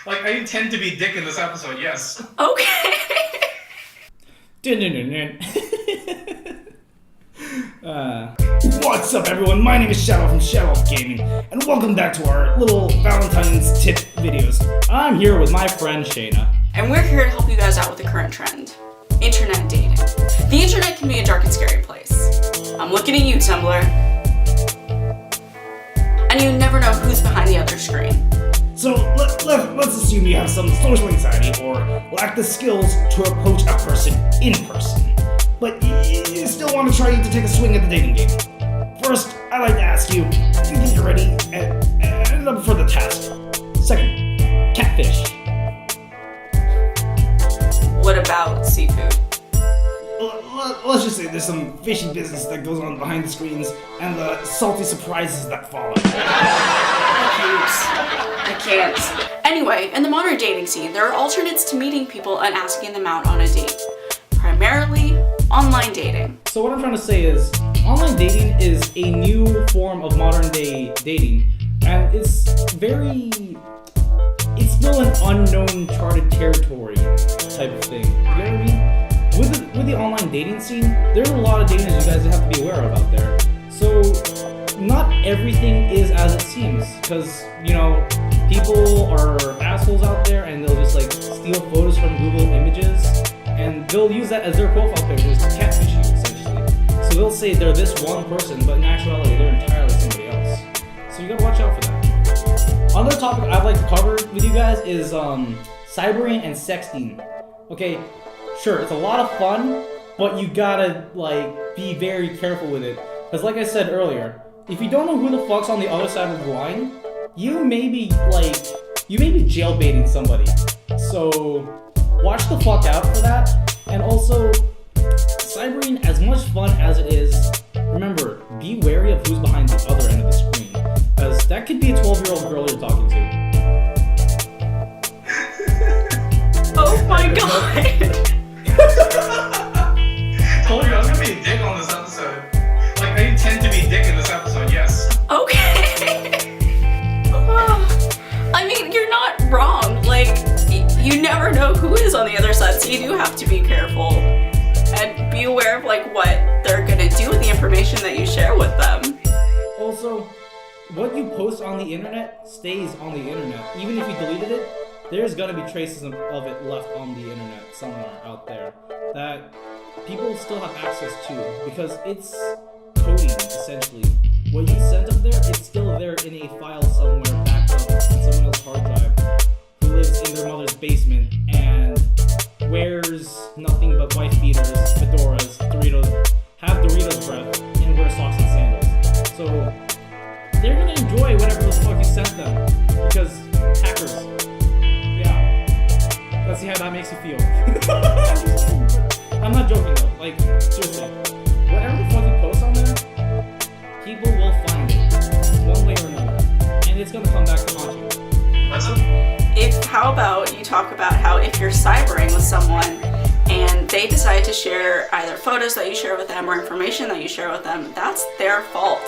Like, I intend to be Dick in this episode, yes. Okay. What's up, everyone? My name is Shadow from Shadow Gaming, and welcome back to our little Valentine's tip videos. I'm here with my friend Shayna. And we're here to help you guys out with the current trend. Internet dating. The internet can be a dark and scary place. I'm looking at you, Tumblr. And you never know who's behind the other screen. So let's assume you have some social anxiety or lack the skills to approach a person in person, but you still want to try to take a swing at the dating game. First, I'd like to ask you, do you think you're ready and up for the task? Second, catfish. What about seafood? Let's just say there's some fishy business that goes on behind the screens and the salty surprises that follow. I can't. Anyway, in the modern dating scene, there are alternates to meeting people and asking them out on a date. Primarily, online dating. So what I'm trying to say is, online dating is a new form of modern day dating, and it's still an unknown charted territory type of thing. You know what I mean? With the online dating scene, there's a lot of dangers you guys have to be aware of out there. So not everything is as it seems, because, you know, people are assholes out there and they'll just like steal photos from Google Images and they'll use that as their profile pictures to catfish you, essentially. So they'll say they're this one person, but in actuality they're entirely somebody else. So you gotta watch out for that. Another topic I'd like to cover with you guys is cybering and sexting. Okay, sure, it's a lot of fun, but you gotta like be very careful with it. Because like I said earlier, if you don't know who the fuck's on the other side of the line, you may be jailbaiting somebody. So watch the fuck out for that. And also, cybering, as much fun as it is, remember, be wary of who's behind the other end of the screen. Because that could be a 12-year-old girl you're talking to. Oh my god! Told you I was gonna be a Dick on this episode. Like, I intend to be Dick in this episode, yes. Okay. I mean, you're not wrong. Like, you never know who is on the other side, so you do have to be careful and be aware of like what they're gonna do with the information that you share with them. Also, what you post on the internet stays on the internet. Even if you deleted it, there's gonna be traces of it left on the internet somewhere out there that people still have access to, because it's coding, essentially. What you sent up there, it's still there in a file somewhere backed up on someone else's hard drive who lives in their mother's basement and wears nothing but wife beaters, fedoras, Doritos, have Doritos breath, and wear socks and sandals. So they're gonna enjoy whatever the fuck you sent them, because hackers. Yeah. Let's see how that makes you feel. I'm not joking though, like, seriously. Whatever the fuck you post on there, people will find it, one way or another. And it's gonna come back to haunt you. How about you talk about how if you're cybering with someone and they decide to share either photos that you share with them or information that you share with them, that's their fault.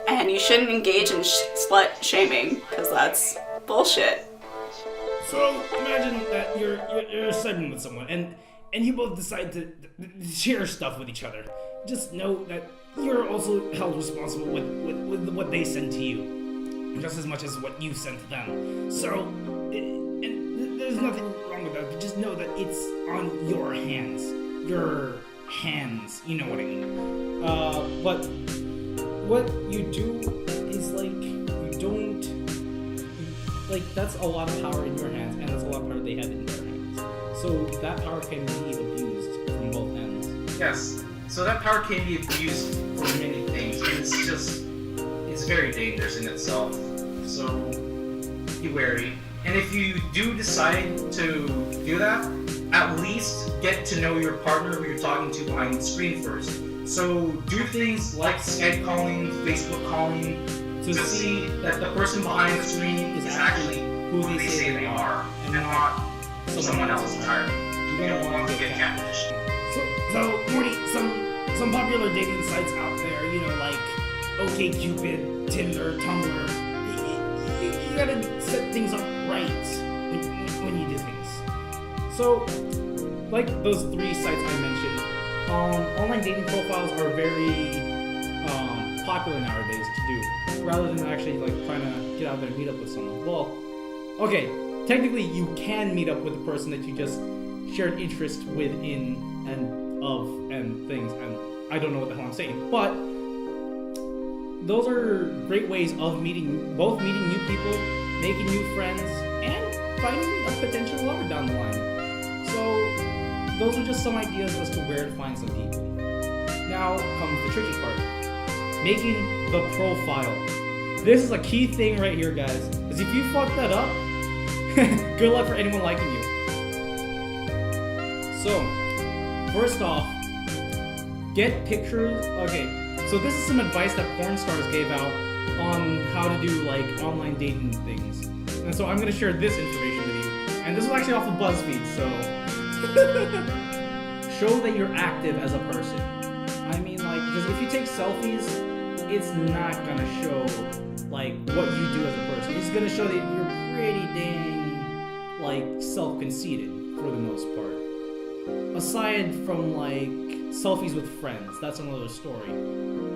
And you shouldn't engage in slut shaming, because that's bullshit. So imagine that you're cybering with someone and you both decide to share stuff with each other. Just know that you're also held responsible with what they send to you, just as much as what you sent to them. So, and there's nothing wrong with that, but just know that it's on your hands. Your hands, you know what I mean. But what you do is that's a lot of power in your hands, and that's a lot of power they have in their hands. So that power can be abused from both ends. Yes. So that power can be abused for many things, and it's very dangerous in itself. So be wary. And if you do decide to do that, at least get to know your partner who you're talking to behind the screen first. So do things like Skype calling, Facebook calling, to see that the person behind the screen is actually who they say they are, and not someone else entirely. You don't want to get catfished. So Morty, some popular dating sites out there, you know, like OkCupid, Tinder, Tumblr. You gotta set things up right. So, like those 3 sites I mentioned, online dating profiles are very popular nowadays to do, rather than actually like trying to get out there and meet up with someone. Well, okay, technically you can meet up with the person that you just shared interest with in and things, and I don't know what the hell I'm saying, but those are great ways of meeting new people, making new friends, and finding a potential lover down the line. So those are just some ideas as to where to find some people. Now comes the tricky part. Making the profile. This is a key thing right here, guys. Because if you fuck that up, good luck for anyone liking you. So, first off, get pictures. Okay, so this is some advice that porn stars gave out on how to do like online dating things. And so I'm gonna share this information with you. And this is actually off of BuzzFeed, so show that you're active as a person. I mean, like, because if you take selfies, it's not gonna show like what you do as a person. It's gonna show that you're pretty dang like self-conceited for the most part. Aside from like selfies with friends, that's another story.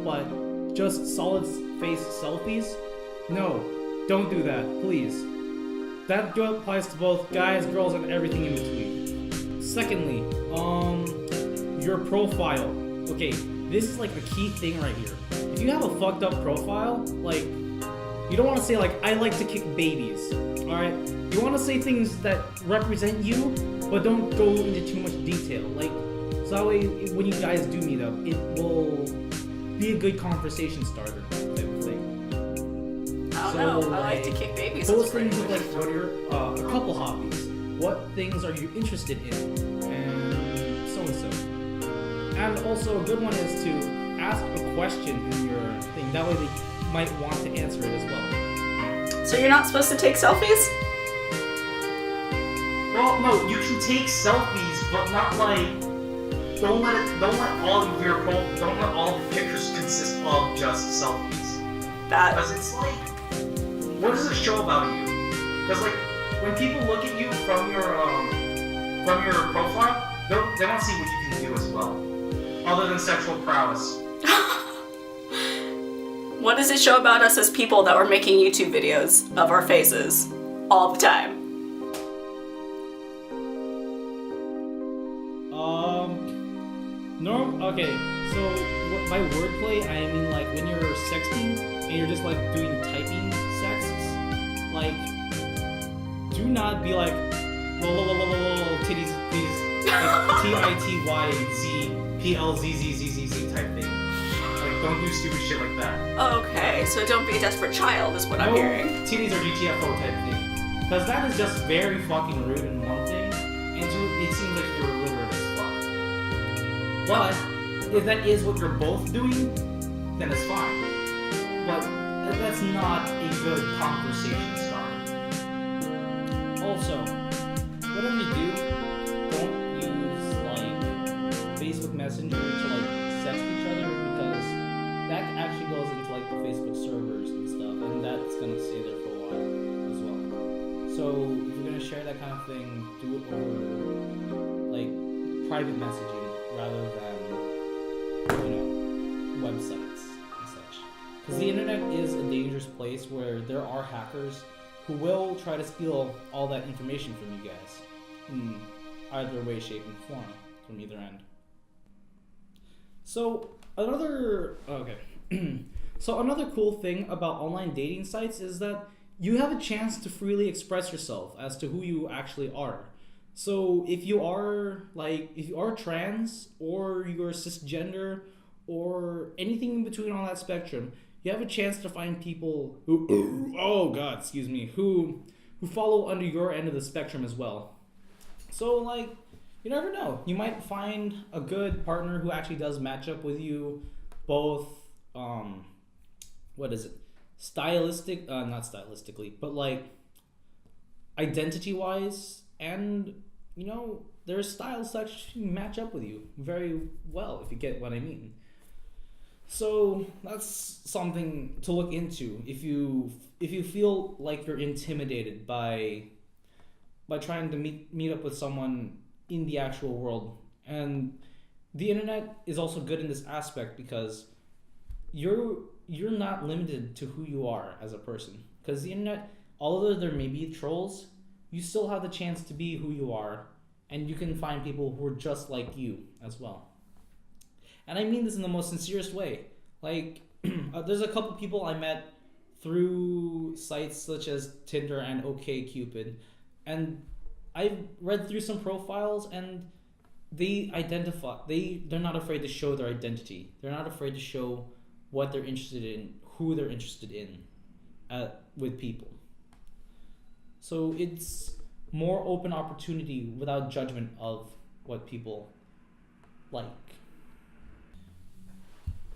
But just solid face selfies? No, don't do that, please. That applies to both guys, girls, and everything in between. Secondly, your profile. Okay, this is like a key thing right here. If you have a fucked up profile, like, you don't want to say like, I like to kick babies, alright? You want to say things that represent you, but don't go into too much detail. Like, so that way, when you guys do meet up, it will be a good conversation starter type of thing. I don't know. I like to kick babies. Those things are like, what are your a couple hobbies? What things are you interested in? And so and so. And also, a good one is to ask a question in your thing. That way they might want to answer it as well. So you're not supposed to take selfies? Well, no, you can take selfies, but not like. Don't let all the pictures consist of just selfies. Because it's like, what does it show about you? Because like, when people look at you from your profile, they don't see what you can do as well, other than sexual prowess. What does it show about us as people that we're making YouTube videos of our faces all the time? Okay, so by wordplay, I mean like when you're sexting and you're just like doing typing sexts, like, do not be like, titties, please, like TITYZ type thing. Like, don't do stupid shit like that. Okay, so don't be a desperate child is what I'm hearing. Titties or GTFO type thing. Because that is just very fucking rude in one thing, and two, it seems like you're illiterate as fuck. But if that is what you're both doing, then it's fine. But that's not a good conversation starter. Also, whatever you do, don't use like Facebook Messenger to like sext each other, because that actually goes into like the Facebook servers and stuff, and that's gonna stay there for a while as well. So if you're gonna share that kind of thing, do it over like private messaging rather than, you know, websites and such. Because the internet is a dangerous place where there are hackers who will try to steal all that information from you guys in either way, shape, and form from either end. So another cool thing about online dating sites is that you have a chance to freely express yourself as to who you actually are. So if you are trans, or you're cisgender, or anything in between on that spectrum, you have a chance to find people who follow under your end of the spectrum as well. So like, you never know. You might find a good partner who actually does match up with you, both not stylistically, but like identity wise, and you know, their styles actually match up with you very well, if you get what I mean. So that's something to look into if you feel like you're intimidated by by trying to meet up with someone in the actual world. And the internet is also good in this aspect because you're not limited to who you are as a person. Because the internet, although there may be trolls, you still have the chance to be who you are, and you can find people who are just like you as well. And I mean this in the most sincerest way. Like, there's a couple people I met through sites such as Tinder and OkCupid, and I've read through some profiles, and they're not afraid to show their identity. They're not afraid to show what they're interested in, who they're interested in with people. So it's more open opportunity without judgment of what people like.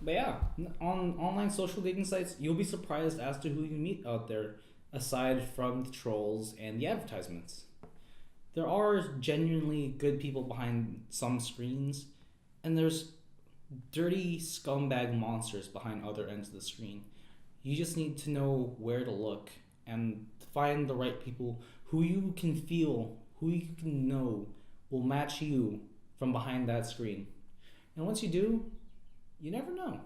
But yeah, on online social dating sites, you'll be surprised as to who you meet out there, aside from the trolls and the advertisements. There are genuinely good people behind some screens, and there's dirty scumbag monsters behind other ends of the screen. You just need to know where to look and find the right people who you can feel, who you can know will match you from behind that screen. And once you do, you never know.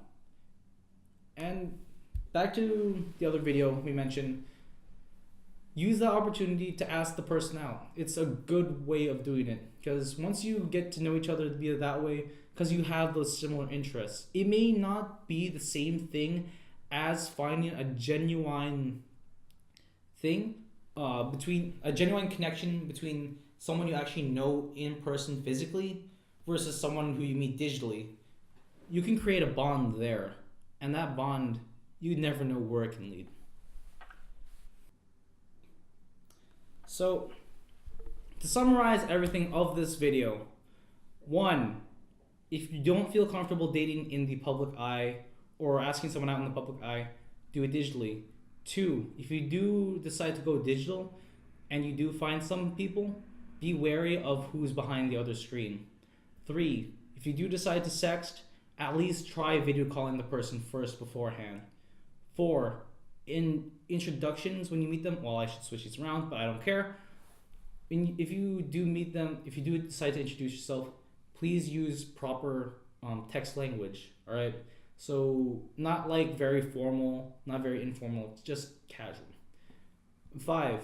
And back to the other video we mentioned, use that opportunity to ask the person out. It's a good way of doing it, because once you get to know each other via that way, because you have those similar interests, it may not be the same thing as finding a genuine thing between a genuine connection between someone you actually know in person physically versus someone who you meet digitally. You can create a bond there, and that bond, you never know where it can lead. So, to summarize everything of this video, 1, if you don't feel comfortable dating in the public eye or asking someone out in the public eye, do it digitally. 2, if you do decide to go digital and you do find some people, be wary of who's behind the other screen. 3, if you do decide to sext, at least try video calling the person first beforehand. 4, in introductions when you meet them, well, I should switch these around, but I don't care. If you do meet them, if you do decide to introduce yourself, please use proper text language, all right? So not like very formal, not very informal, it's just casual. 5,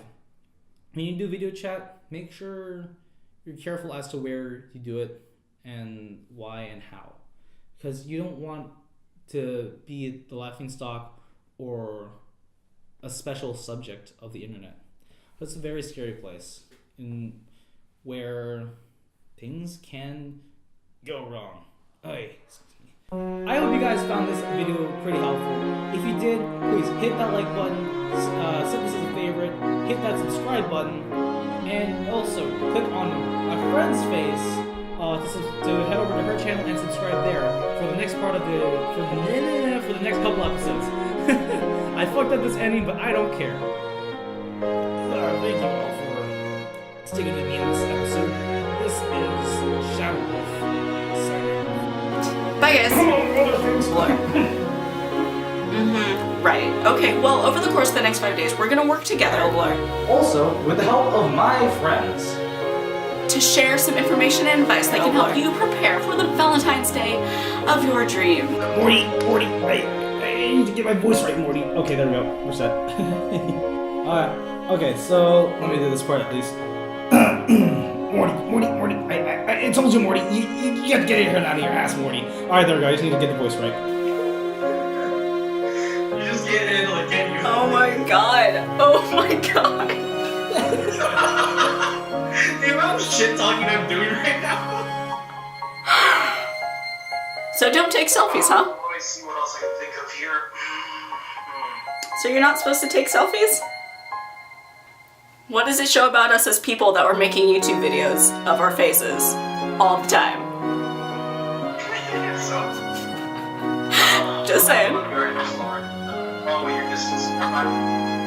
when you do video chat, make sure you're careful as to where you do it and why and how. Because you don't want to be the laughingstock or a special subject of the internet. It's a very scary place where things can go wrong. Oy, excuse me. I hope you guys found this video pretty helpful. If you did, please hit that like button, set this as a favorite, hit that subscribe button, and also click on a friend's face to head over to her channel and subscribe there for the next part of for the next couple episodes. I fucked up this ending, but I don't care. Thank you all for sticking with me in this episode. This is Shambles signing off. Bye, guys. Right. Okay, well, over the course of the next 5 days, we're gonna work together, Also, with the help of my friends, to share some information and advice that can help you prepare for the Valentine's Day of your dream. Morty, I need to get my voice right, Morty. Okay, there we go. We're set. okay, so let me do this part at least. Morty. I told you, Morty. You have to get your head out of your ass, Morty. All right, there we go. I just need to get the voice right. You just get in, like, get you. Oh my god. The amount of shit talking I'm doing right now. So don't take selfies, huh? Let me see what else I can think of here. So you're not supposed to take selfies? What does it show about us as people that we're making YouTube videos of our faces all the time? So, Just saying. Very much, Lauren. Follow your distance.